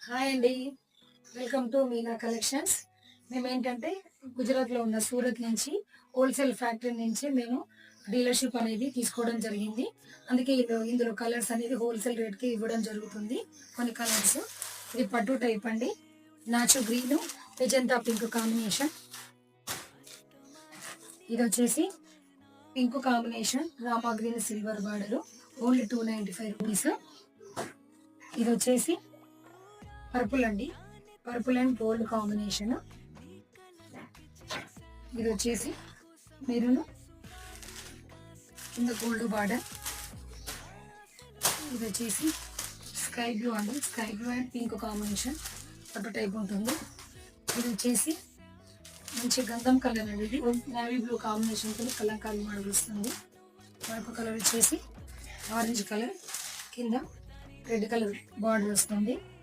Hi అండి, welcome to Meena collections. మేము ఏంటంటే గుజరాత్లో ఉన్న సూరత్ నుంచి హోల్సేల్ ఫ్యాక్టరీ నుంచి మేము డీలర్షిప్ అనేది తీసుకోవడం జరిగింది. అందుకే ఇందులో కలర్స్ అనేది హోల్సేల్ రేట్కి ఇవ్వడం జరుగుతుంది. కొన్ని కలర్స్, ఇది పట్టు టైప్ అండి, నాచు గ్రీన్ మెజంతా పింక్ కాంబినేషన్. ఇది వచ్చేసి pink combination Rama green silver border, only 295 rupees. ఇది వచ్చేసి పర్పుల్ అండి, పర్పుల్ అండ్ గోల్డ్ కాంబినేషన్. ఇది వచ్చేసి మెరూన్ కింద గోల్డ్ బార్డర్. ఇది వచ్చేసి స్కై బ్లూ అండి, sky blue and pink combination పట్టు టైప్ ఉంటుంది. ఇది వచ్చేసి మంచి గంధం కలర్ అండి, ఇది నేవీ బ్లూ కాంబినేషన్ తో కలంకారీ మోడల్ వస్తుంది. మరొక కలర్ వచ్చేసి ఆరెంజ్ కలర్, కింద రెడ్ కలర్ బార్డర్ వస్తుంది.